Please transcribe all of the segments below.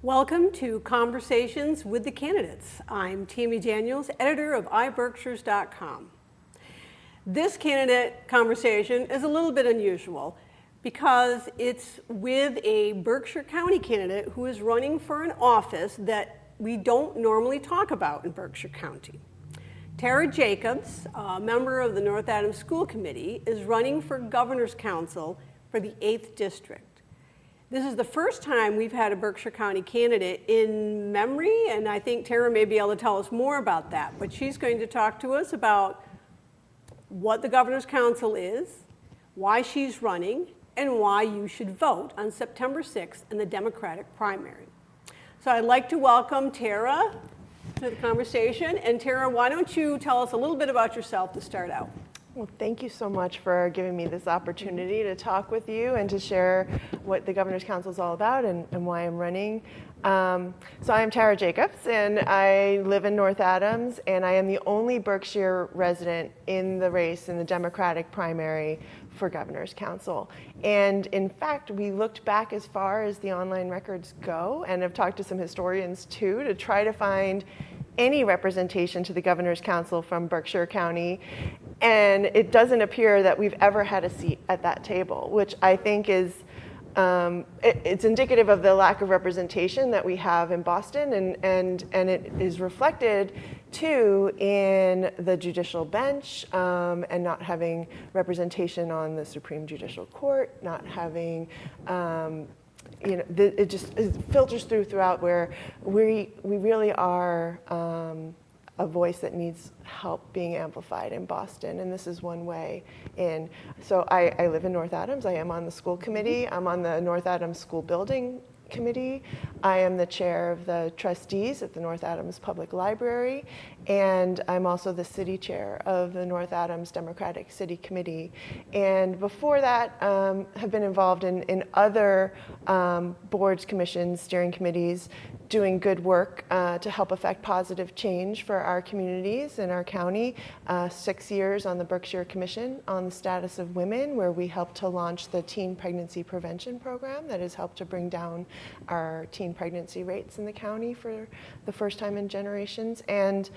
Welcome to Conversations with the Candidates. I'm Tammy Daniels, editor of iBerkshires.com. This candidate conversation is a little bit unusual because it's with a Berkshire County candidate who is running for an office that we don't normally talk about in Berkshire County. Tara Jacobs, a member of the North Adams School Committee, is running for Governor's Council for the 8th District. This is the first time we've had a Berkshire County candidate in memory, and I think Tara may be able to tell us more about that. But she's going to talk to us about what the Governor's Council is, why she's running, and why you should vote on September 6th in the Democratic primary. So I'd like to welcome Tara to the conversation. And Tara, why don't you tell us a little bit about yourself to start out? Well, thank you so much for giving me this opportunity to talk with you and to share what the Governor's Council is all about and why I'm running. So I'm Tara Jacobs, and I live in North Adams, and I am the only Berkshire resident in the race in the Democratic primary for Governor's Council. And in fact, we looked back as far as the online records go and have talked to some historians too to try to find any representation to the Governor's Council from Berkshire County, and it doesn't appear that we've ever had a seat at that table, which I think is it's indicative of the lack of representation that we have in Boston, and it is reflected too in the judicial bench, and not having representation on the Supreme Judicial Court, not having it filters throughout where we really are a voice that needs help being amplified in Boston, and this is one way in. So I live in North Adams. I am on the school committee. I'm on the North Adams School Building Committee. I am the chair of the trustees at the North Adams Public Library, and I'm also the city chair of the North Adams Democratic City Committee. And before that, have been involved in other boards, commissions, steering committees, doing good work to help affect positive change for our communities and our county. 6 years on the Berkshire Commission on the Status of Women, where we helped to launch the Teen Pregnancy Prevention Program that has helped to bring down our teen pregnancy rates in the county for the first time in generations, and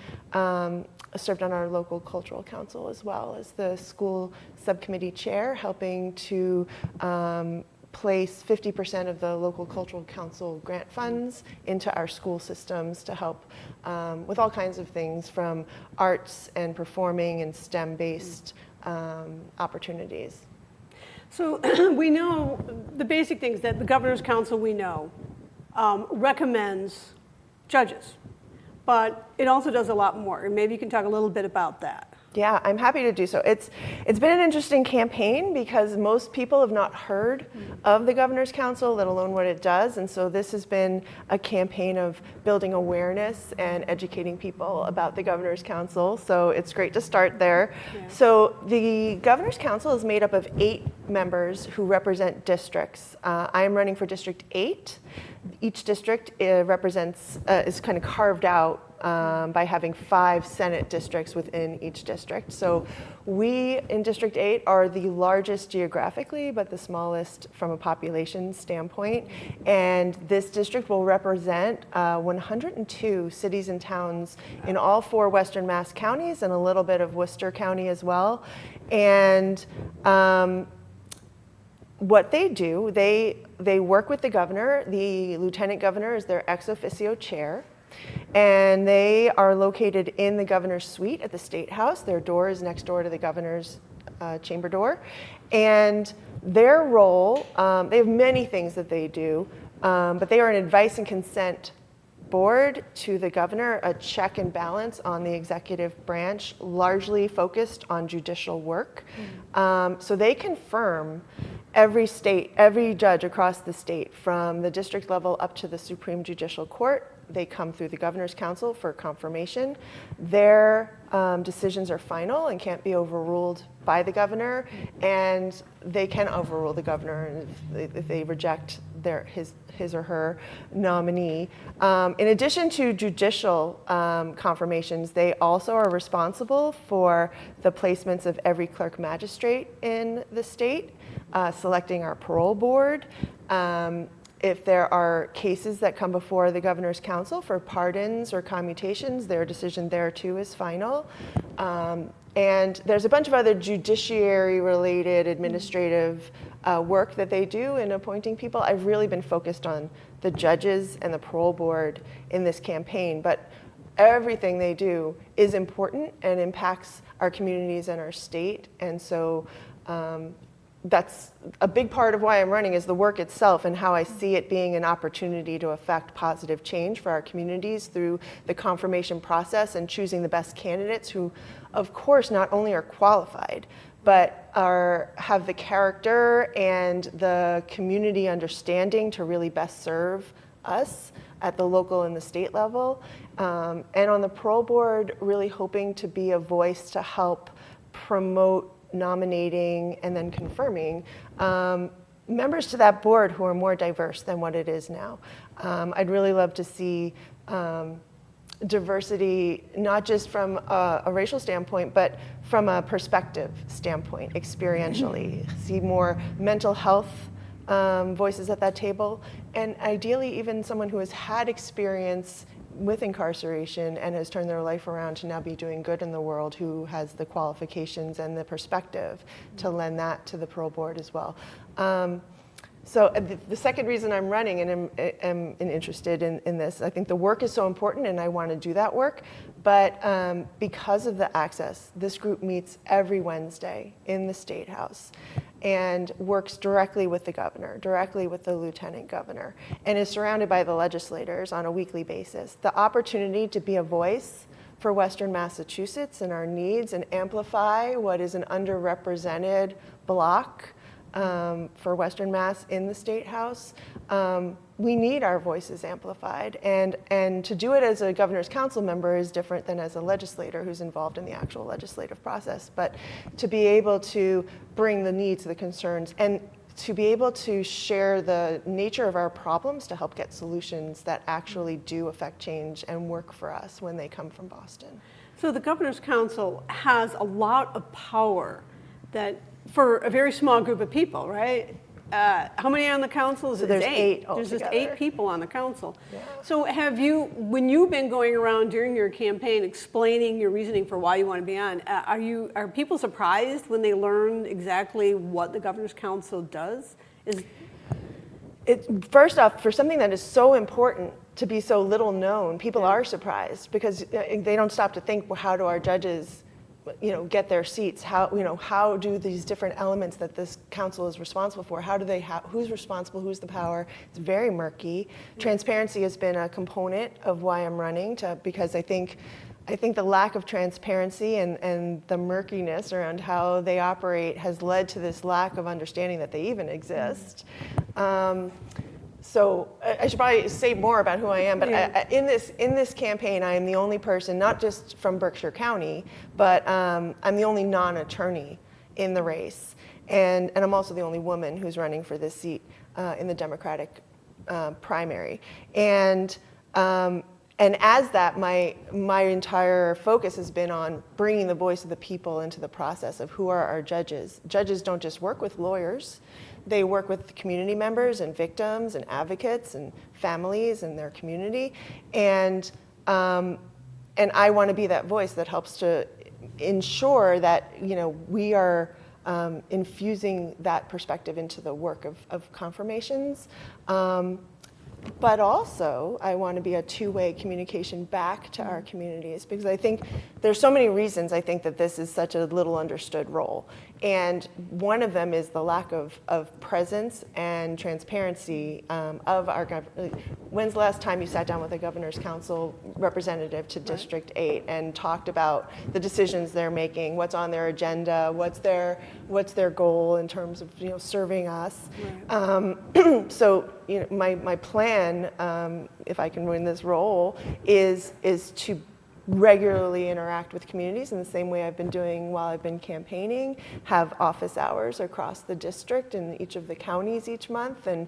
served on our local cultural council as well as the school subcommittee chair, helping to place 50% of the local cultural council grant funds into our school systems to help with all kinds of things from arts and performing and STEM-based opportunities. So we know the basic things that the Governor's Council, we know, recommends judges, but it also does a lot more. And maybe you can talk a little bit about that. Yeah, I'm happy to do so. It's been an interesting campaign because most people have not heard of the Governor's Council, let alone what it does. And so this has been a campaign of building awareness and educating people about the Governor's Council. So it's great to start there. Yeah. So the Governor's Council is made up of 8 members who represent districts. I am running for District 8. Each district represents, is kind of carved out by having 5 Senate districts within each district. So we in District 8 are the largest geographically, but the smallest from a population standpoint. And this district will represent 102 cities and towns in all 4 Western Mass counties and a little bit of Worcester County as well. And what they do, they work with the governor. The lieutenant governor is their ex officio chair. And they are located in the governor's suite at the State House. Their door is next door to the governor's chamber door. And their role, they have many things that they do, but they are an advice and consent board to the governor, a check and balance on the executive branch, largely focused on judicial work. So they confirm every judge across the state, from the district level up to the Supreme Judicial Court. They come through the Governor's Council for confirmation. Their decisions are final and can't be overruled by the governor, and they can overrule the governor if they reject his or her nominee. In addition to judicial confirmations, they also are responsible for the placements of every clerk magistrate in the state, selecting our parole board, If there are cases that come before the Governor's Council for pardons or commutations, their decision there too is final. And there's a bunch of other judiciary-related administrative work that they do in appointing people. I've really been focused on the judges and the parole board in this campaign, but everything they do is important and impacts our communities and our state. And so that's a big part of why I'm running, is the work itself and how I see it being an opportunity to affect positive change for our communities through the confirmation process and choosing the best candidates who, of course, not only are qualified, but have the character and the community understanding to really best serve us at the local and the state level. And on the parole board, really hoping to be a voice to help promote nominating and then confirming members to that board who are more diverse than what it is now. I'd really love to see diversity, not just from a racial standpoint, but from a perspective standpoint, experientially. See more mental health voices at that table, and ideally even someone who has had experience with incarceration and has turned their life around to now be doing good in the world, who has the qualifications and the perspective to lend that to the parole board as well. So the second reason I'm running and am interested in this, I think the work is so important and I want to do that work, but because of the access, this group meets every Wednesday in the State House and works directly with the governor, directly with the lieutenant governor, and is surrounded by the legislators on a weekly basis. The opportunity to be a voice for Western Massachusetts and our needs and amplify what is an underrepresented block for Western Mass in the State House. We need our voices amplified, and to do it as a Governor's Council member is different than as a legislator who's involved in the actual legislative process. But to be able to bring the needs, the concerns, and to be able to share the nature of our problems to help get solutions that actually do affect change and work for us when they come from Boston. So the Governor's Council has a lot of power that for a very small group of people, right? How many on the council? So there's eight There's just altogether. 8 people on the council. Yeah. So have you, when you've been going around during your campaign explaining your reasoning for why you want to be on, are people surprised when they learn exactly what the Governor's Council does? First off, for something that is so important to be so little known, people are surprised because they don't stop to think, well, how do our judges get their seats? How do these different elements that this council is responsible for, who's responsible, who's the power? It's very murky. Transparency has been a component of why I'm running, because I think the lack of transparency and the murkiness around how they operate has led to this lack of understanding that they even exist. So I should probably say more about who I am, but in this campaign, I am the only person, not just from Berkshire County, but I'm the only non-attorney in the race, and I'm also the only woman who's running for this seat in the Democratic primary, and as that, my entire focus has been on bringing the voice of the people into the process of who are our judges. Judges don't just work with lawyers. They work with community members and victims and advocates and families and their community. And I want to be that voice that helps to ensure that we are infusing that perspective into the work of confirmations. But also, I want to be a two-way communication back to our communities, because I think there's so many reasons I think that this is such a little understood role. And one of them is the lack of presence and transparency of our government. When's the last time you sat down with a Governor's Council representative to District 8 and talked about the decisions they're making, what's on their agenda, what's their goal in terms of serving us? Right. So my plan, if I can win this role, is to regularly interact with communities in the same way I've been doing while I've been campaigning, have office hours across the district in each of the counties each month, and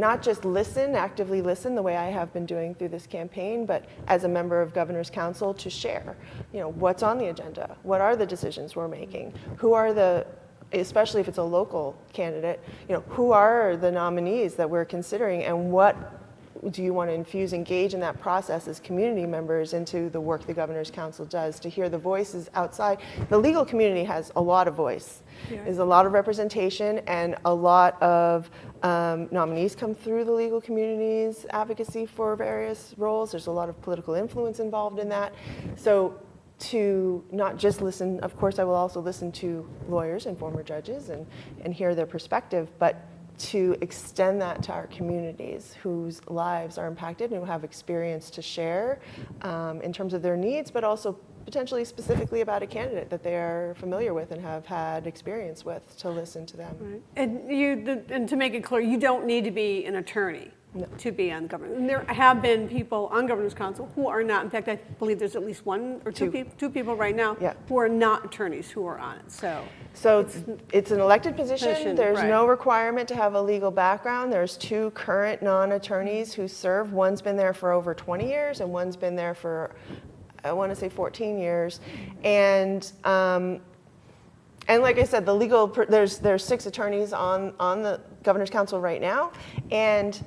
not just actively listen the way I have been doing through this campaign, but as a member of Governor's Council to share, what's on the agenda, what are the decisions we're making, who are the especially if it's a local candidate, who are the nominees that we're considering, and what do you want to engage in that process as community members into the work the Governor's Council does, to hear the voices outside. The legal community has a lot of voice. Yeah. There's a lot of representation, and a lot of nominees come through the legal community's advocacy for various roles. There's a lot of political influence involved in that. So to not just listen, of course I will also listen to lawyers and former judges and hear their perspective, but to extend that to our communities whose lives are impacted and who have experience to share in terms of their needs, but also potentially specifically about a candidate that they are familiar with and have had experience with, to listen to them. Right. And to make it clear, you don't need to be an attorney to be on the government. And there have been people on Governor's Council who are not. In fact, I believe there's at least one or two people right now who are not attorneys who are on it. So it's an elected position. There's right. no requirement to have a legal background. There's 2 current non-attorneys who serve. One's been there for over 20 years, and one's been there for, I want to say, 14 years. And like I said, there's 6 attorneys on the Governor's Council right now, and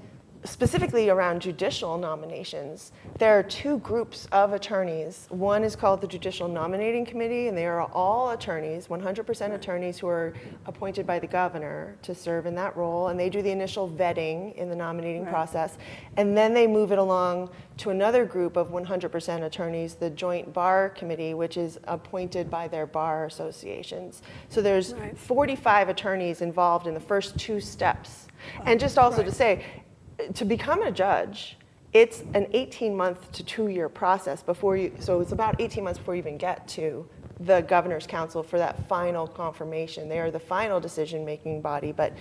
specifically around judicial nominations, there are 2 groups of attorneys. One is called the Judicial Nominating Committee, and they are all attorneys, 100% attorneys who are appointed by the governor to serve in that role, and they do the initial vetting in the nominating process. And then they move it along to another group of 100% attorneys, the Joint Bar Committee, which is appointed by their bar associations. So there's 45 attorneys involved in the first 2 steps. And just also to say, to become a judge, it's an 18-month to 2-year process so it's about 18 months before you even get to the Governor's Council for that final confirmation. They are the final decision-making body, but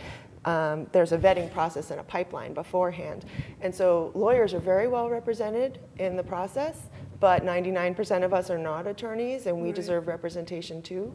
there's a vetting process and a pipeline beforehand. And so lawyers are very well represented in the process, but 99% of us are not attorneys, and we deserve representation too.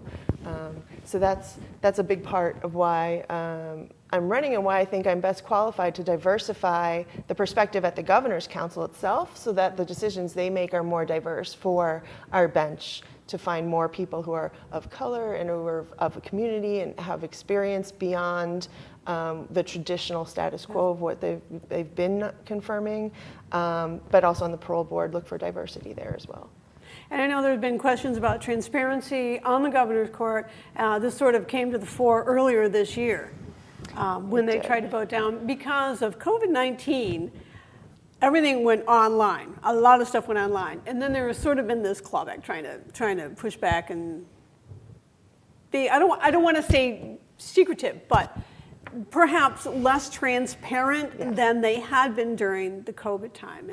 So that's a big part of why I'm running, and why I think I'm best qualified to diversify the perspective at the Governor's Council itself, so that the decisions they make are more diverse for our bench, to find more people who are of color and who are of a community and have experience beyond the traditional status quo of what they've been confirming, but also on the parole board, look for diversity there as well. And I know there have been questions about transparency on the Governor's Court. This sort of came to the fore earlier this year when they tried to vote down. Because of COVID-19, everything went online. A lot of stuff went online. And then there was sort of been this clawback trying to push back and be, I don't want to say secretive, but perhaps less transparent than they had been during the COVID time.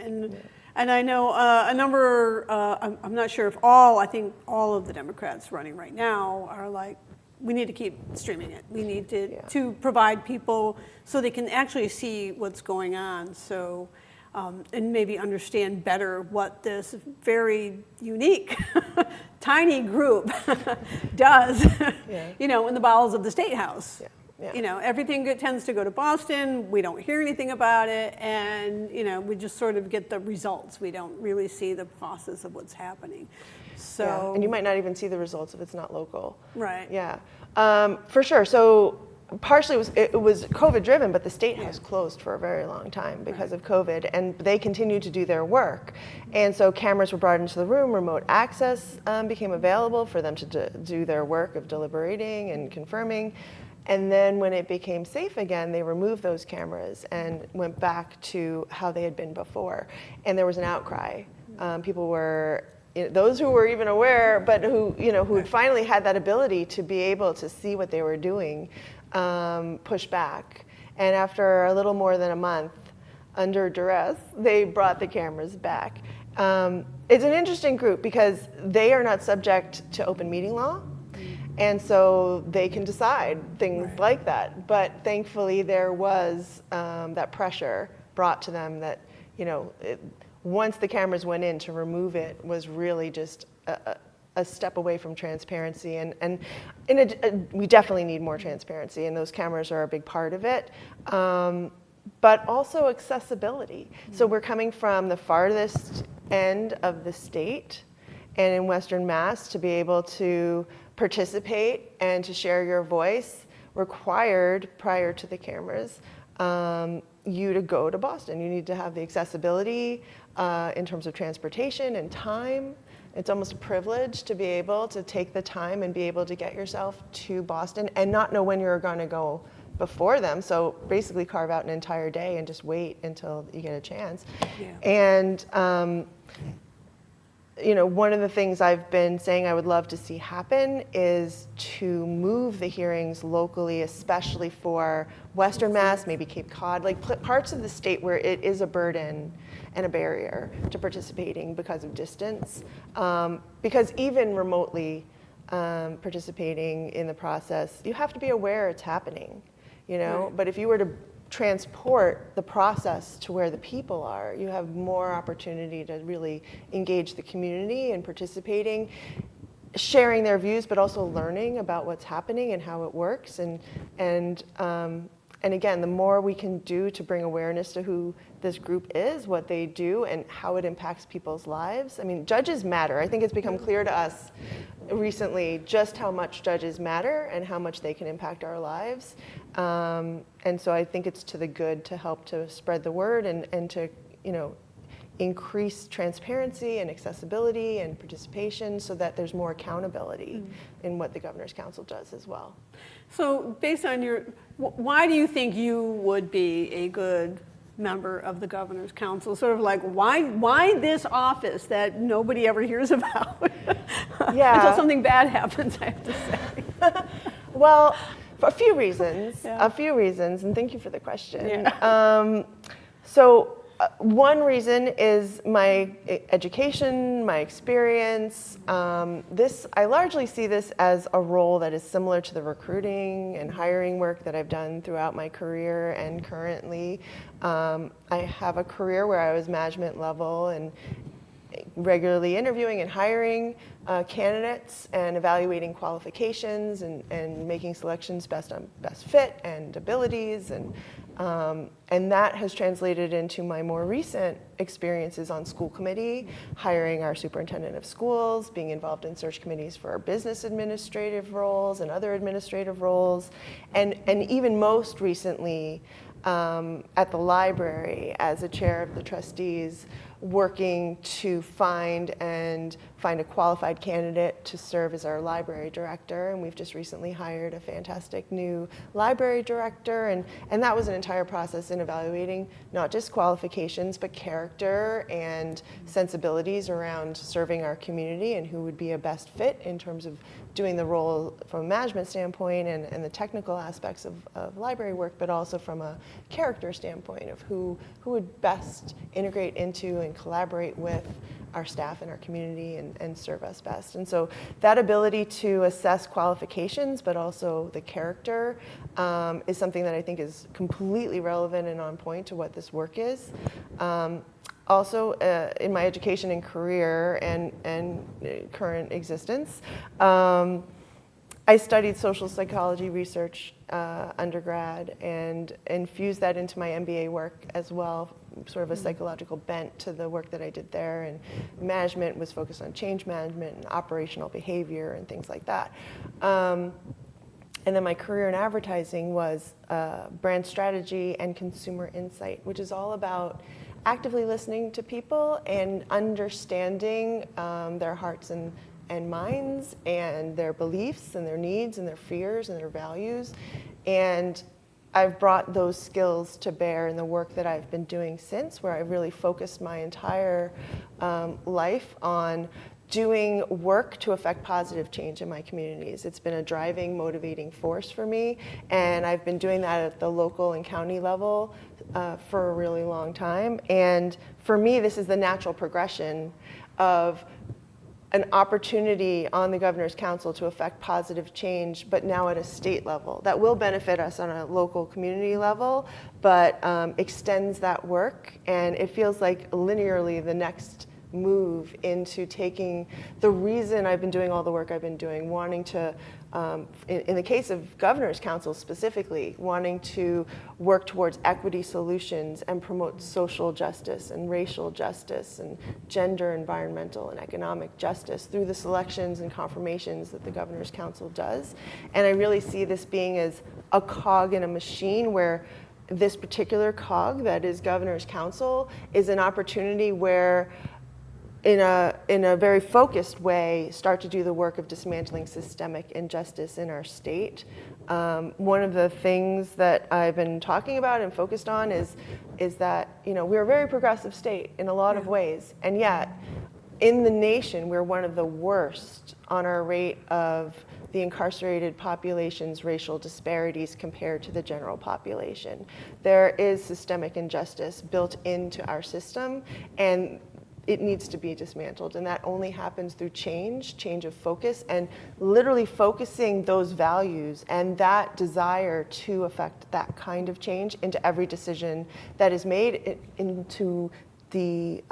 And I know a number, I'm not sure if I think all of the Democrats running right now are like, we need to keep streaming it. We need to provide people so they can actually see what's going on. So, and maybe understand better what this very unique, tiny group does, in the bowels of the State House. Yeah. Everything tends to go to Boston. We don't hear anything about it, and we just sort of get the results. We don't really see the process of what's happening. So, and you might not even see the results if it's not local. Right. Yeah, for sure. So partially it was COVID driven, but the State House closed for a very long time because of COVID, and they continued to do their work. And so cameras were brought into the room, remote access became available for them to do their work of deliberating and confirming. And then when it became safe again, they removed those cameras and went back to how they had been before. And there was an outcry. People were, those who were even aware, but who had finally had that ability to be able to see what they were doing, push back. And after a little more than a month, under duress, they brought the cameras back. It's an interesting group because they are not subject to open meeting law. And so they can decide things like that. But thankfully, there was that pressure brought to them that, once the cameras went in, to remove it was really just a step away from transparency. And we definitely need more transparency, and those cameras are a big part of it. But also accessibility. So we're coming from the farthest end of the state and in Western Mass to be able to participate and to share your voice required, prior to the cameras, you to go to Boston. You need to have the accessibility in terms of transportation and time. It's almost a privilege to be able to take the time and be able to get yourself to Boston and not know when you're going to go before them. So basically carve out an entire day and just wait until you get a chance. Yeah. And one of the things I've been saying I would love to see happen is to move the hearings locally, especially for Western Mass, maybe Cape Cod, like parts of the state where it is a burden and a barrier to participating because of distance. Because even remotely participating in the process, you have to be aware it's happening, Right. But if you were to transport the process to where the people are, you have more opportunity to really engage the community in participating, sharing their views, but also learning about what's happening and how it works. And again, the more we can do to bring awareness to who this group is, what they do, and how it impacts people's lives. I mean, judges matter. I think it's become clear to us recently just how much judges matter and how much they can impact our lives. And so I think it's to the good to help to spread the word and to, increase transparency and accessibility and participation so that there's more accountability in what the Governor's Council does as well. So based on why do you think you would be a good member of the Governor's Council? Sort of like, why this office that nobody ever hears about? Yeah. Until something bad happens, I have to say. Well, for a few reasons, and thank you for the question. Yeah. One reason is my education, my experience. I largely see this as a role that is similar to the recruiting and hiring work that I've done throughout my career and currently. I have a career where I was management level and regularly interviewing and hiring candidates and evaluating qualifications and making selections based on best fit and abilities. And that has translated into my more recent experiences on school committee, hiring our superintendent of schools, being involved in search committees for our business administrative roles and other administrative roles, and even most recently at the library as a chair of the trustees, working to find a qualified candidate to serve as our library director. And we've just recently hired a fantastic new library director. And that was an entire process in evaluating not just qualifications, but character and sensibilities around serving our community and who would be a best fit in terms of doing the role from a management standpoint and the technical aspects of library work, but also from a character standpoint of who would best integrate into and collaborate with our staff and our community and serve us best. And so that ability to assess qualifications, but also the character, is something that I think is completely relevant and on point to what this work is. Also, in my education and career and current existence, I studied social psychology research undergrad and infused that into my MBA work as well, sort of a psychological bent to the work that I did there. And management was focused on change management and operational behavior and things like that. And then my career in advertising was brand strategy and consumer insight, which is all about actively listening to people and understanding their hearts and minds and their beliefs and their needs and their fears and their values. And I've brought those skills to bear in the work that I've been doing since, where I've really focused my entire life on doing work to affect positive change in my communities. It's been a driving, motivating force for me, and I've been doing that at the local and county level for a really long time. And for me, this is the natural progression of an opportunity on the Governor's Council to affect positive change, but now at a state level that will benefit us on a local community level, but extends that work. And it feels like linearly the next move into taking the reason I've been doing all the work I've been doing, wanting to, in the case of Governor's Council specifically, wanting to work towards equity solutions and promote social justice and racial justice and gender, environmental, and economic justice through the selections and confirmations that the Governor's Council does. And I really see this being as a cog in a machine where this particular cog that is Governor's Council is an opportunity where in a very focused way, start to do the work of dismantling systemic injustice in our state. One of the things that I've been talking about and focused on is that, you know, we're a very progressive state in a lot of ways, and yet in the nation, we're one of the worst on our rate of the incarcerated population's racial disparities compared to the general population. There is systemic injustice built into our system, and it needs to be dismantled, and that only happens through change of focus, and literally focusing those values and that desire to affect that kind of change into every decision that is made into the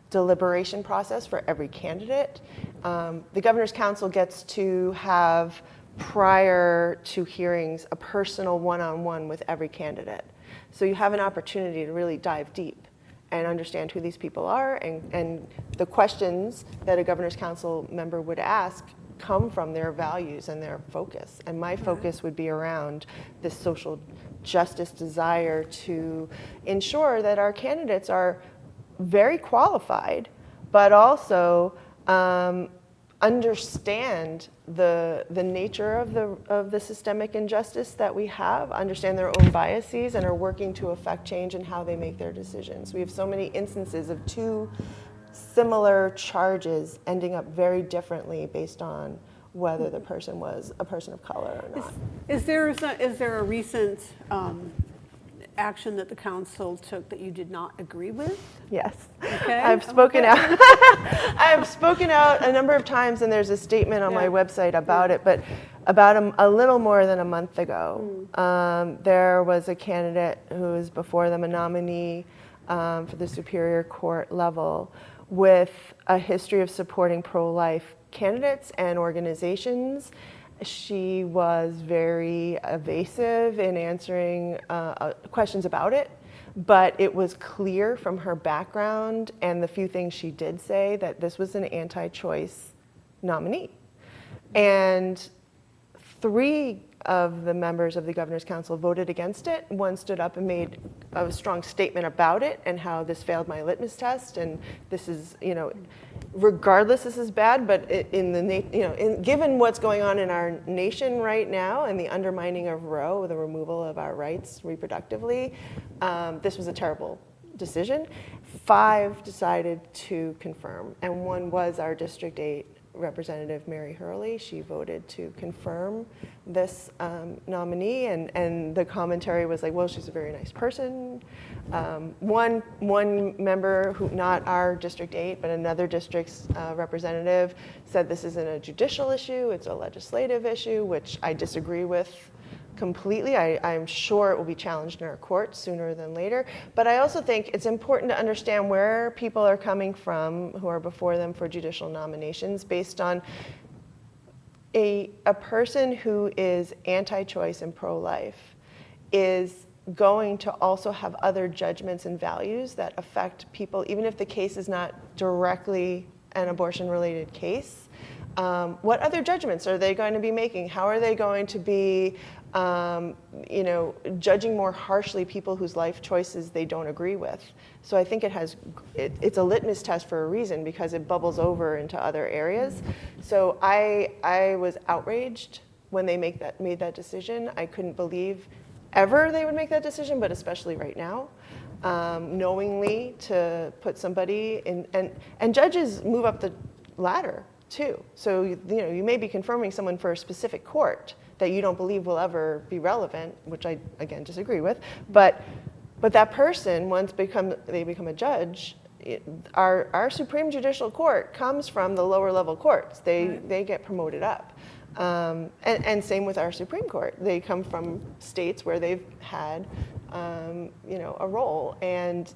deliberation process for every candidate. The Governor's Council gets to have, prior to hearings, a personal one-on-one with every candidate. So you have an opportunity to really dive deep and understand who these people are, and the questions that a Governor's Council member would ask come from their values and their focus. And my focus would be around this social justice desire to ensure that our candidates are very qualified, but also understand the nature of the systemic injustice that we have, understand their own biases, and are working to affect change in how they make their decisions. We have so many instances of two similar charges ending up very differently based on whether the person was a person of color or not. Is there a recent action that the council took that you did not agree with? Yes. Okay. I've spoken out. I've spoken out a number of times, and there's a statement on my website about it. But about a little more than a month ago, there was a candidate who was before them, a nominee for the Superior Court level, with a history of supporting pro-life candidates and organizations. She was very evasive in answering questions about it, but it was clear from her background and the few things she did say that this was an anti-choice nominee. And 3 of the members of the Governor's Council voted against it. One stood up and made a strong statement about it and how this failed my litmus test, and this is, you know, regardless, this is bad, but given what's going on in our nation right now and the undermining of Roe, the removal of our rights reproductively, this was a terrible decision. 5 decided to confirm, and one was our District 8 Representative Mary Hurley. She voted to confirm this nominee, and the commentary was like, well, she's a very nice person. One member, who, not our District 8, but another district's representative, said this isn't a judicial issue, it's a legislative issue, which I disagree with completely. I'm sure it will be challenged in our courts sooner than later. But I also think it's important to understand where people are coming from who are before them for judicial nominations based on a person who is anti-choice and pro-life is going to also have other judgments and values that affect people, even if the case is not directly an abortion-related case. What other judgments are they going to be making? How are they going to be judging more harshly people whose life choices they don't agree with? So I think it's a litmus test for a reason, because it bubbles over into other areas. So I was outraged when they made that decision. I couldn't believe ever they would make that decision, but especially right now. Knowingly to put somebody in, and judges move up the ladder too. So you may be confirming someone for a specific court that you don't believe will ever be relevant, which I again disagree with. But that person, once they become a judge, our Supreme Judicial Court comes from the lower level courts. They get promoted up. And same with our Supreme Court. They come from states where they've had a role. And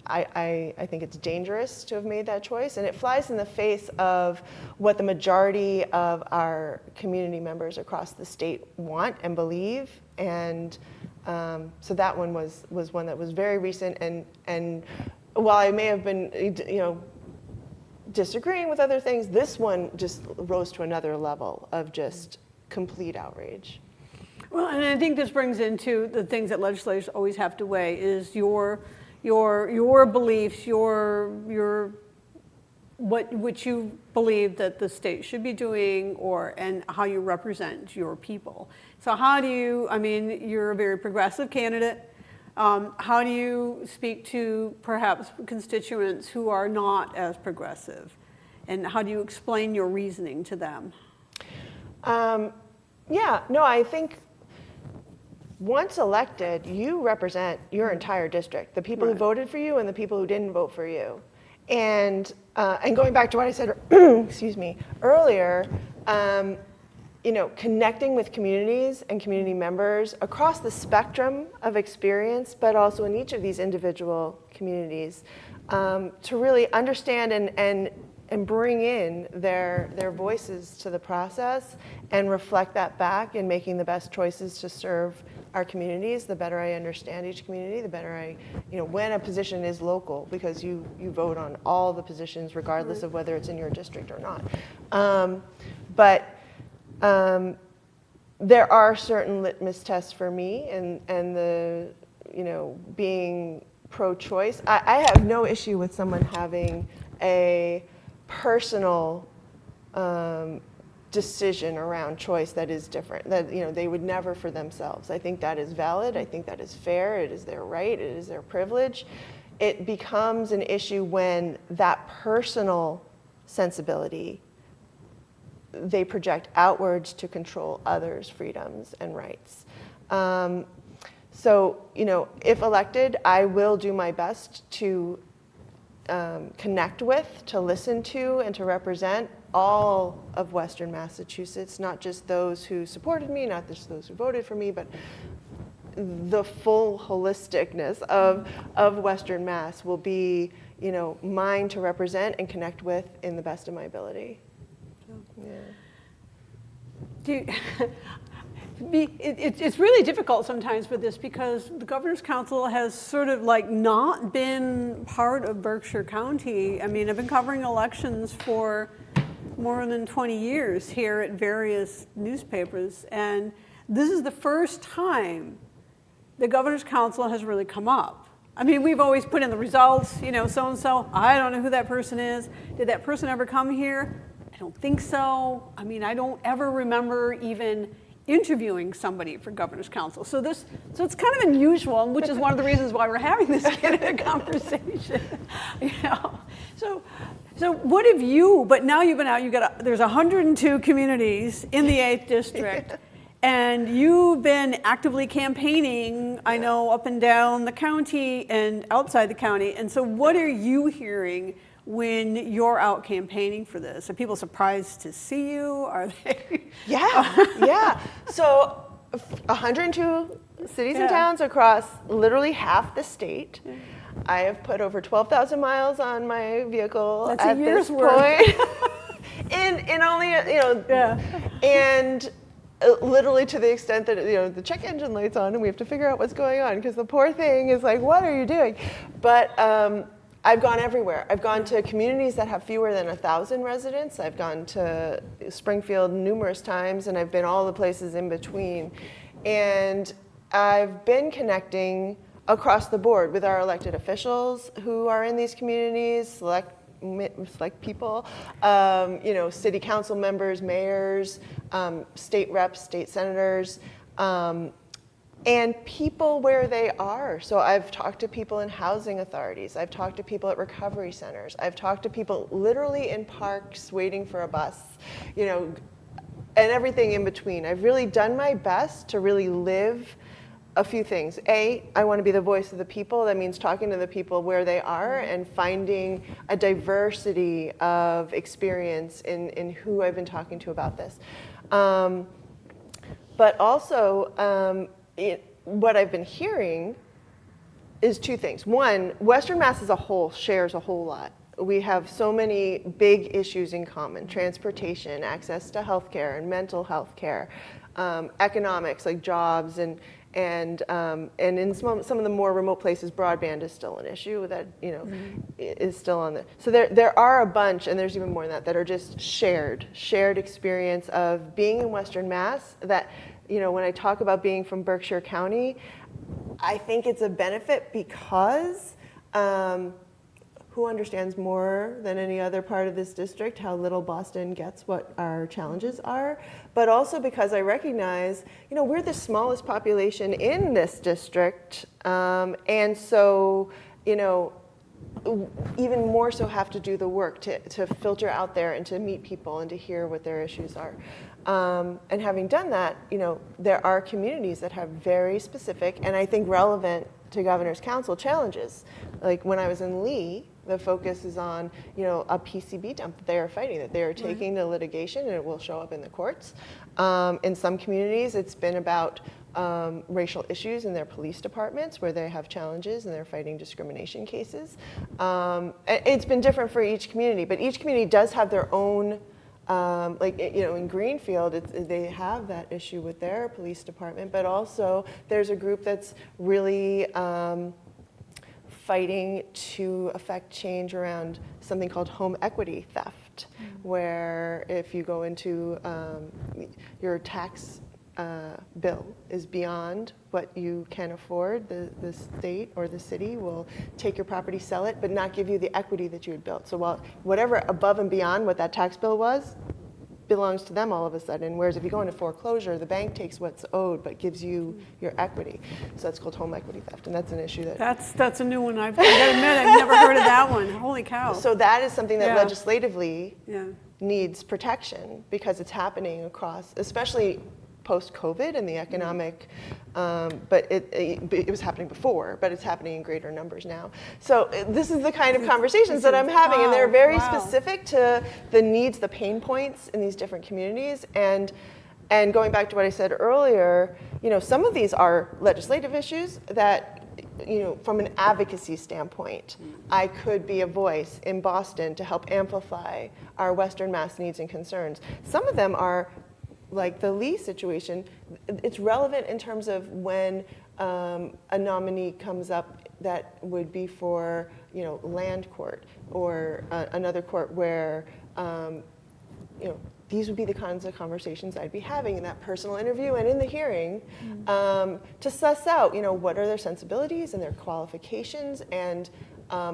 I think it's dangerous to have made that choice, and it flies in the face of what the majority of our community members across the state want and believe. And so that one was one that was very recent, and while I may have been, disagreeing with other things, this one just rose to another level of just complete outrage. Well, and I think this brings into the things that legislators always have to weigh is your beliefs, what you believe that the state should be doing, and how you represent your people. So how do you, you're a very progressive candidate. How do you speak to perhaps constituents who are not as progressive? And how do you explain your reasoning to them? I think once elected, you represent your entire district, the people who voted for you and the people who didn't vote for you. And going back to what I said, excuse me, earlier, connecting with communities and community members across the spectrum of experience, but also in each of these individual communities, to really understand and bring in their voices to the process and reflect that back in making the best choices to serve our communities. The better I understand each community, the better when a position is local, because you vote on all the positions regardless of whether it's in your district or not. There are certain litmus tests for me, and the being pro-choice. I have no issue with someone having a personal decision around choice that is different, that they would never for themselves. I think that is valid. I think that is fair. It is their right. It is their privilege. It becomes an issue when that personal sensibility they project outwards to control others' freedoms and rights. If elected, I will do my best to connect with, to listen to, and to represent all of Western Massachusetts, not just those who supported me, not just those who voted for me, but the full holisticness of Western Mass will be, mine to represent and connect with in the best of my ability. Yeah. It's really difficult sometimes with this because the Governor's Council has sort of not been part of Berkshire County. I've been covering elections for more than 20 years here at various newspapers, and this is the first time the Governor's Council has really come up. We've always put in the results, so-and-so, I don't know who that person is. Did that person ever come here? I don't think so. I don't ever remember even interviewing somebody for Governor's Council. So it's kind of unusual, which is one of the reasons why we're having this candidate conversation. So what have you, but now you've been out, there's 102 communities in the 8th district, and you've been actively campaigning, I know, up and down the county and outside the county. And so what are you hearing when you're out campaigning for this? Are people surprised to see you? Are they? Yeah. So 102 cities and towns across literally half the state. I have put over 12,000 miles on my vehicle. That's at a year's this worth. point. in only, and literally to the extent that, the check engine light's on and we have to figure out what's going on because the poor thing is like, what are you doing? But I've gone everywhere. I've gone to communities that have fewer than 1,000 residents. I've gone to Springfield numerous times, and I've been all the places in between. And I've been connecting across the board with our elected officials who are in these communities, select people, city council members, mayors, state reps, state senators, and people where they are. So I've talked to people in housing authorities. I've talked to people at recovery centers. I've talked to people literally in parks waiting for a bus, and everything in between. I've really done my best to really live a few things. I want to be the voice of the people. That means talking to the people where they are and finding a diversity of experience in who I've been talking to about this. But also, what I've been hearing is two things. One, Western Mass as a whole shares a whole lot. We have so many big issues in common: transportation, access to healthcare and mental health care, economics like jobs, and in some of the more remote places, broadband is still an issue that is still on there. So there are a bunch, and there's even more than that are just shared experience of being in Western Mass. That when I talk about being from Berkshire County, I think it's a benefit because who understands more than any other part of this district how little Boston gets what our challenges are, but also because I recognize, we're the smallest population in this district, and so, even more so have to do the work to filter out there and to meet people and to hear what their issues are. And having done that, there are communities that have very specific and I think relevant to Governor's Council challenges. Like when I was in Lee, the focus is on, a PCB dump that they are fighting, that they are taking to litigation, and it will show up in the courts. In some communities, it's been about racial issues in their police departments where they have challenges and they're fighting discrimination cases. It's been different for each community, but each community does have their own, in Greenfield, they have that issue with their police department, but also there's a group that's really fighting to affect change around something called home equity theft, where if you go into your tax bill is beyond what you can afford, the state or the city will take your property, sell it, but not give you the equity that you had built. So whatever above and beyond what that tax bill was belongs to them all of a sudden, whereas if you go into foreclosure, the bank takes what's owed but gives you your equity. So that's called home equity theft, and that's an issue that's a new one. I gotta admit, I've never heard of that one. Holy cow. So that is something that legislatively Yeah. needs protection because it's happening across, especially post-COVID and the economic, but it was happening before, but it's happening in greater numbers now. So this is the kind of conversations that I'm having, and they're very specific to the needs, the pain points in these different communities. And going back to what I said earlier, some of these are legislative issues that, from an advocacy standpoint, I could be a voice in Boston to help amplify our Western Mass needs and concerns. Some of them are, like the Lee situation, it's relevant in terms of when a nominee comes up that would be for, land court or another court where, these would be the kinds of conversations I'd be having in that personal interview and in the hearing to suss out, what are their sensibilities and their qualifications and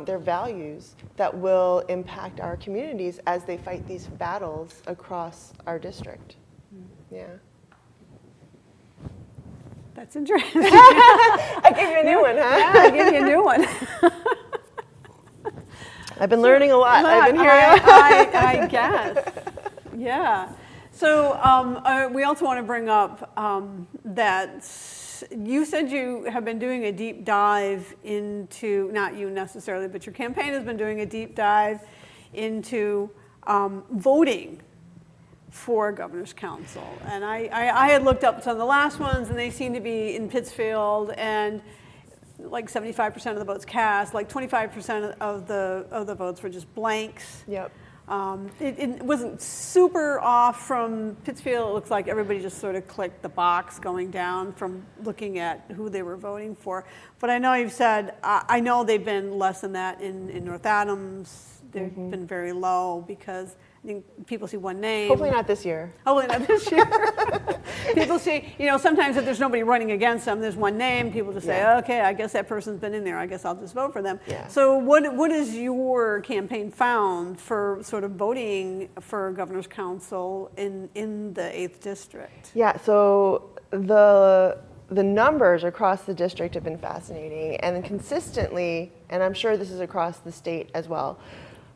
their values that will impact our communities as they fight these battles across our district. Yeah. That's interesting. I gave you a new one, huh? Yeah, I gave you a new one. I've been learning a lot. I've been hearing I guess. Yeah. So we also want to bring up that you said you have been doing a deep dive into, not you necessarily, but your campaign has been doing a deep dive into voting for Governor's Council. And I had looked up some of the last ones, and they seem to be in Pittsfield, and like 75% of the votes cast, like 25% of the votes were just blanks. Yep. It wasn't super off from Pittsfield. It looks like everybody just sort of clicked the box going down from looking at who they were voting for. But I know you've said, I know they've been less than that in North Adams. They've been very low because I think people see one name. Hopefully not this year. Hopefully not this year. People see, sometimes if there's nobody running against them, there's one name, people just say, okay, I guess that person's been in there, I guess I'll just vote for them. Yeah. So what has your campaign found for sort of voting for Governor's Council in the 8th District? Yeah, so the numbers across the district have been fascinating, and consistently, and I'm sure this is across the state as well,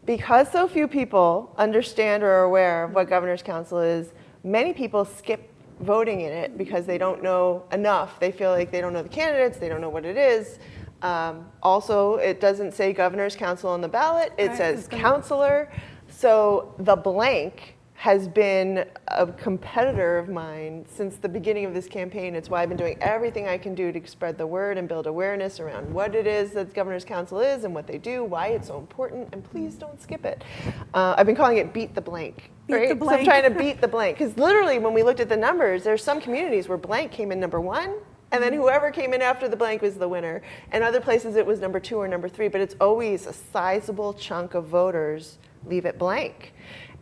because so few people understand or are aware of what Governor's Council is, many people skip voting in it because they don't know enough. They feel like they don't know the candidates, they don't know what it is. Also, it doesn't say Governor's Council on the ballot, it says counselor. So the blank has been a competitor of mine since the beginning of this campaign. It's why I've been doing everything I can do to spread the word and build awareness around what it is that Governor's Council is and what they do, why it's so important, and please don't skip it. I've been calling it Beat the Blank. Right? Beat the blank. So I'm trying to beat the blank. Because literally when we looked at the numbers, there's some communities where blank came in number 1, and then whoever came in after the blank was the winner. And other places it was number 2 or number 3, but it's always a sizable chunk of voters leave it blank.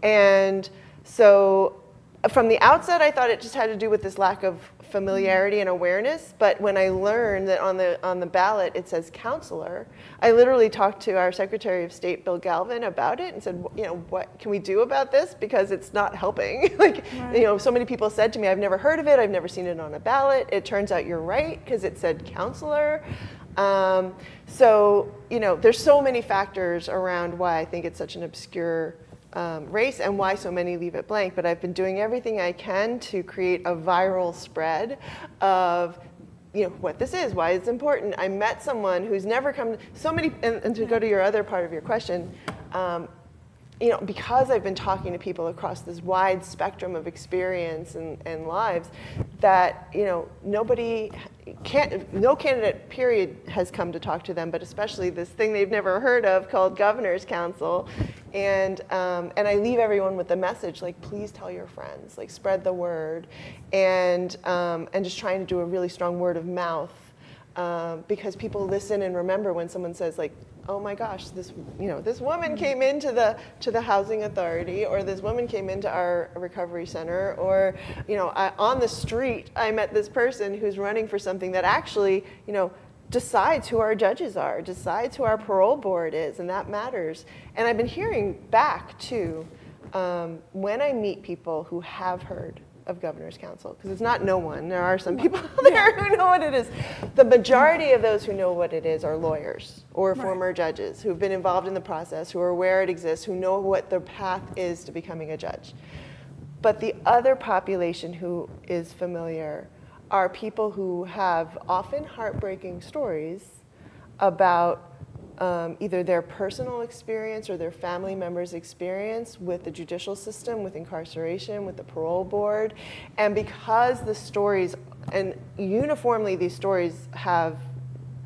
And so from the outset, I thought it just had to do with this lack of familiarity and awareness. But when I learned that on the ballot it says counselor, I literally talked to our Secretary of State, Bill Galvin, about it and said, you know, what can we do about this? Because it's not helping. Like, you know, so many people said to me, I've never heard of it. I've never seen it on a ballot. It turns out you're right because it said counselor. So, you know, there's so many factors around why I think it's such an obscure race and why so many leave it blank, but I've been doing everything I can to create a viral spread of, you know, what this is, why it's important. I met someone who's never come, so many, and to go to your other part of your question, you know, because I've been talking to people across this wide spectrum of experience and lives, that, you know, no candidate period has come to talk to them, but especially this thing they've never heard of called Governor's Council. And I leave everyone with the message, like, please tell your friends, like, spread the word, and just trying to do a really strong word of mouth, because people listen and remember when someone says, like, oh my gosh, this woman came into the housing authority, or this woman came into our recovery center, or, you know, on the street I met this person who's running for something that actually, you know, decides who our judges are, decides who our parole board is, and that matters. And I've been hearing back too, when I meet people who have heard of Governor's Council, because it's not no one, there are some people there who know what it is. The majority of those who know what it is are lawyers or former judges who've been involved in the process, who are aware it exists, who know what their path is to becoming a judge. But the other population who is familiar are people who have often heartbreaking stories about either their personal experience or their family members' experience with the judicial system, with incarceration, with the parole board. And because the stories, and uniformly these stories have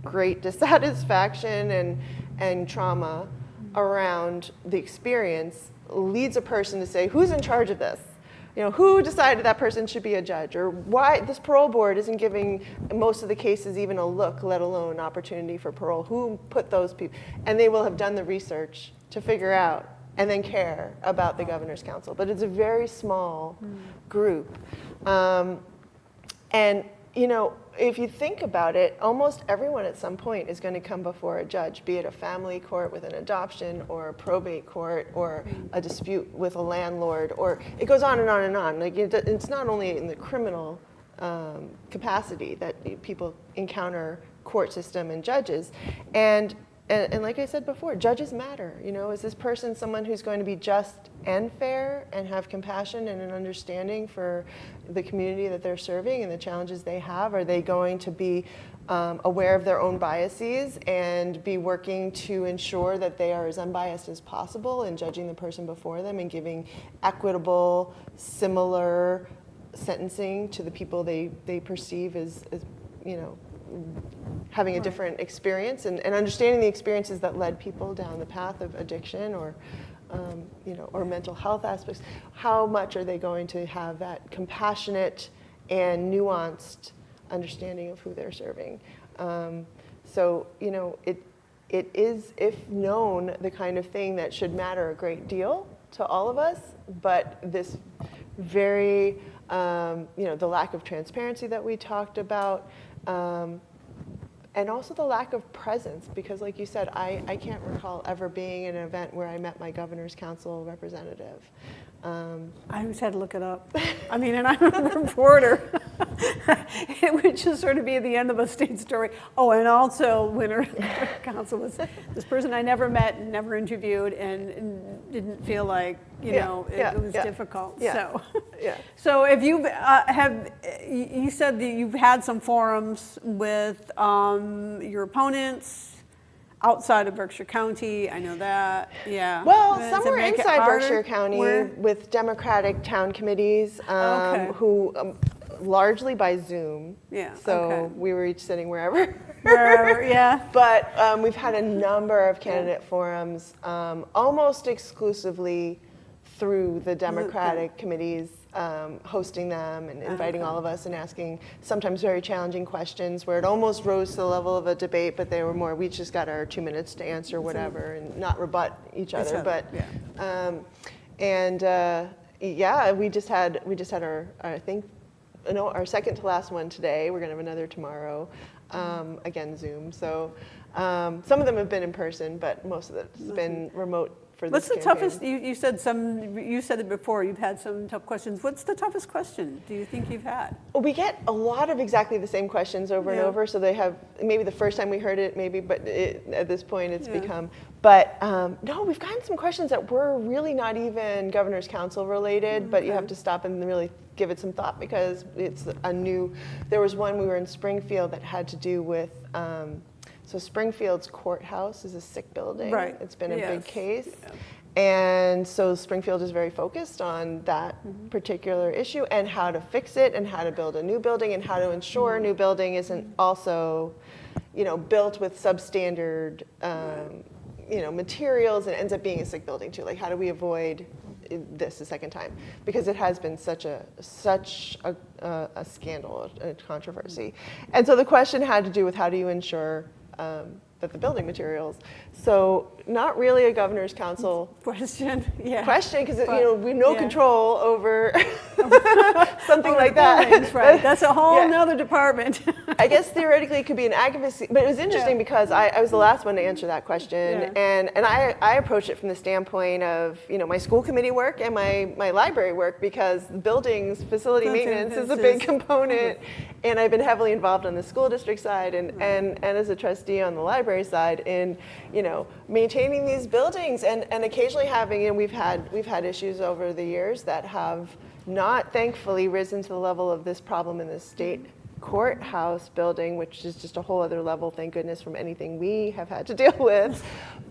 great dissatisfaction and trauma around the experience, leads a person to say, who's in charge of this? You know, who decided that person should be a judge? Or why this parole board isn't giving most of the cases even a look, let alone an opportunity for parole? Who put those people? And they will have done the research to figure out and then care about the Governor's Council. But it's a very small group. And, you know, if you think about it, almost everyone at some point is going to come before a judge, be it a family court with an adoption, or a probate court, or a dispute with a landlord, or it goes on and on and on. Like, it's not only in the criminal capacity that people encounter court system and judges. And like I said before, judges matter. You know, is this person someone who's going to be just and fair and have compassion and an understanding for the community that they're serving and the challenges they have? Are they going to be aware of their own biases and be working to ensure that they are as unbiased as possible in judging the person before them and giving equitable, similar sentencing to the people they perceive as, you know, having a different experience and understanding the experiences that led people down the path of addiction or, you know, or mental health aspects? How much are they going to have that compassionate and nuanced understanding of who they're serving? So, you know, it is, if known, the kind of thing that should matter a great deal to all of us, but this very, you know, the lack of transparency that we talked about, and also the lack of presence, because like you said, I can't recall ever being in an event where I met my Governor's Council representative. I just had to look it up. I mean, and I'm a reporter. It would just sort of be at the end of a state story. Oh, and also winner council was this person I never met and never interviewed and didn't feel like, you know, it was difficult. So, so if you you said that you've had some forums with your opponents. outside of Berkshire County. I know that. Yeah. Well, Does some it were make it inside harder? Berkshire County Where? with Democratic town committees Okay. who largely by Zoom. Yeah, So okay. we were each sitting wherever. Wherever, yeah. But we've had a number of candidate forums, almost exclusively through the Democratic committees, hosting them and inviting all of us and asking sometimes very challenging questions where it almost rose to the level of a debate, but they were more, we just got our 2 minutes to answer whatever and not rebut each other. But yeah, we just had our, I think, no, our second to last one today. We're gonna have another tomorrow. Again, Zoom. So some of them have been in person, but most of it's been remote for this What's the campaign. toughest, you said it before, you've had some tough questions. What's the toughest question do you think you've had? We get a lot of exactly the same questions over and Yeah. over. So they have, maybe the first time we heard it, maybe, but at this point it's Yeah. become. But no, we've gotten some questions that were really not even Governor's Council related, but you have to stop and really give it some thought because it's a new, there was one, we were in Springfield that had to do with, so Springfield's courthouse is a sick building. Right. It's been a Yes. big case. Yeah. And so Springfield is very focused on that particular issue and how to fix it and how to build a new building and how to ensure a new building isn't also, built with substandard, materials and ends up being a sick building too. Like how do we avoid this a second time? Because it has been such a scandal, a controversy. And so the question had to do with how do you ensure that the building materials. So not really a Governor's Council Question, yeah. question because But, we have no yeah. control over something Over like that. buildings, right. That's a whole Yeah. nother department. I guess theoretically it could be an advocacy, but it was interesting Yeah. because I was the last one to answer that question, Yeah. and I approached it from the standpoint of my school committee work and my library work because buildings, facility Building maintenance is a maintenance big component, and I've been heavily involved on the school district side and as a trustee on the library side in maintaining these buildings and occasionally having we've had issues over the years that have not thankfully risen to the level of this problem in the state courthouse building, which is just a whole other level, thank goodness, from anything we have had to deal with.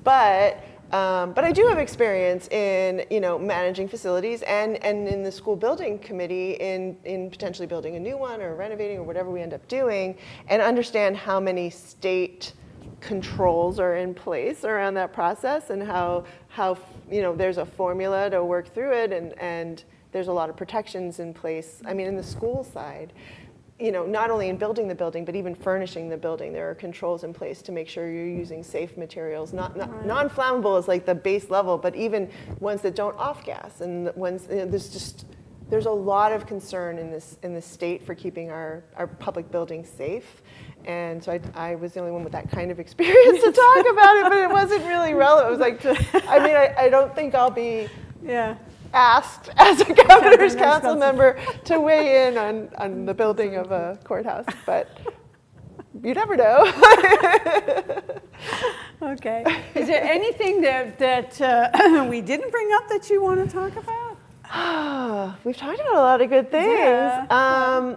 But I do have experience in managing facilities and in the school building committee in potentially building a new one or renovating or whatever we end up doing, and understand how many state controls are in place around that process and how there's a formula to work through it and there's a lot of protections in place. I mean, in the school side, not only in building the building, but even furnishing the building, there are controls in place to make sure you're using safe materials, non-flammable is like the base level, but even ones that don't off-gas and ones, there's a lot of concern in the state for keeping our public buildings safe. And so I was the only one with that kind of experience to talk about it, but it wasn't really relevant. It was like, I don't think I'll be asked as a Governor's Council member to weigh in on the building of a courthouse, but you never know. Okay. Is there anything that we didn't bring up that you want to talk about? We've talked about a lot of good things. Yeah.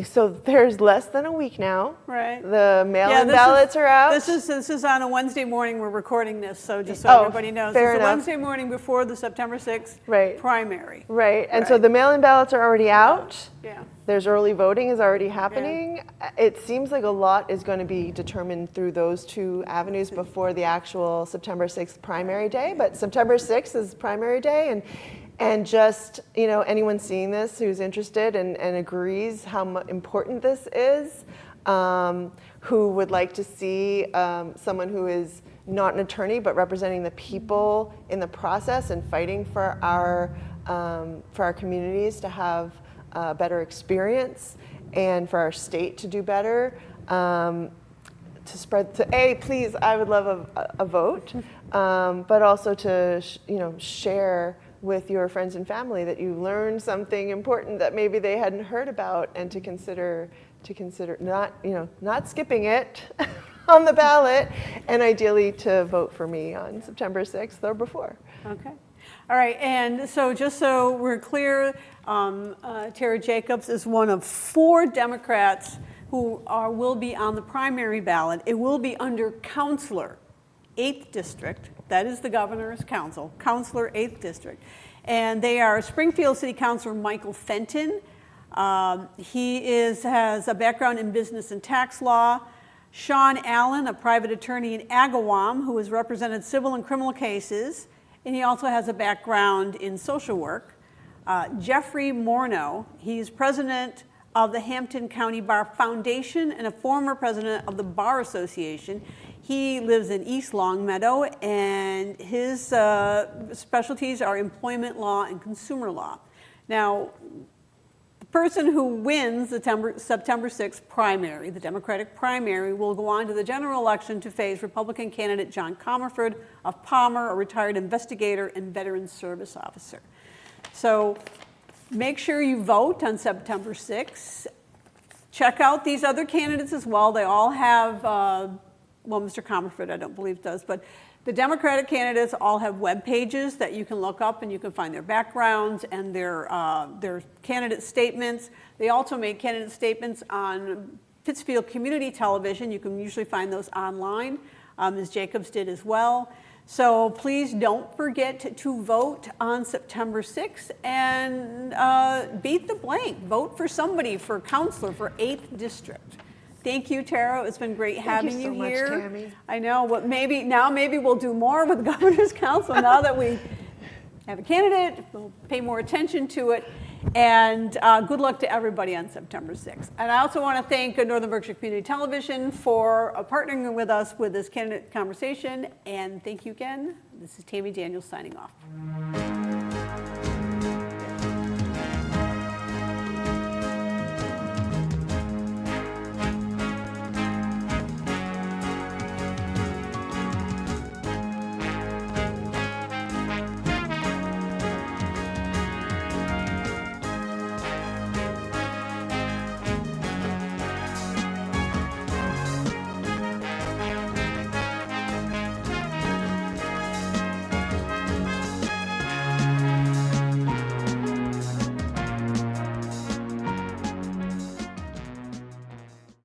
So there's less than a week now. Right. The mail-in ballots are out. This is on a Wednesday morning. We're recording this, so just so everybody knows. Fair It's enough. a Wednesday morning before the September 6th primary. Right, and so the mail-in ballots are already out. Yeah. There's early voting is already happening. Yeah. It seems like a lot is going to be determined through those two avenues before the actual September 6th primary day, but September 6th is primary day, and just, anyone seeing this who's interested and agrees how important this is, who would like to see someone who is not an attorney but representing the people in the process and fighting for our communities to have a better experience and for our state to do better, to spread please, I would love a vote, but also to share with your friends and family that you learned something important that maybe they hadn't heard about, and to consider not skipping it on the ballot, and ideally to vote for me on September 6th or before. Okay. All right, and so just so we're clear, Tara Jacobs is one of 4 Democrats will be on the primary ballot. It will be under Counselor, 8th District. That is the Governor's Council, Counselor, 8th District. And they are Springfield City Councilor Michael Fenton. He has a background in business and tax law. Sean Allen, a private attorney in Agawam, who has represented civil and criminal cases, and he also has a background in social work. Jeffrey Morneau, he's president of the Hampton County Bar Foundation and a former president of the Bar Association. He lives in East Longmeadow, and his specialties are employment law and consumer law. Now, the person who wins the September 6th primary, the Democratic primary, will go on to the general election to face Republican candidate John Comerford of Palmer, a retired investigator and veteran service officer. So make sure you vote on September 6th. Check out these other candidates as well. They all have, well, Mr. Comerford I don't believe does, but the Democratic candidates all have web pages that you can look up, and you can find their backgrounds and their candidate statements. They also make candidate statements on Pittsfield Community Television. You can usually find those online, as Jacobs did as well. So please don't forget to vote on September 6th and beat the blank. Vote for somebody for counselor for 8th District. Thank you, Tara. It's been great having you here. Thank you so much, Tammy. I know. Well, maybe we'll do more with the Governor's Council now that we have a candidate. We'll pay more attention to it. And good luck to everybody on September 6th. And I also want to thank Northern Berkshire Community Television for partnering with us with this candidate conversation. And thank you again. This is Tammy Daniels signing off.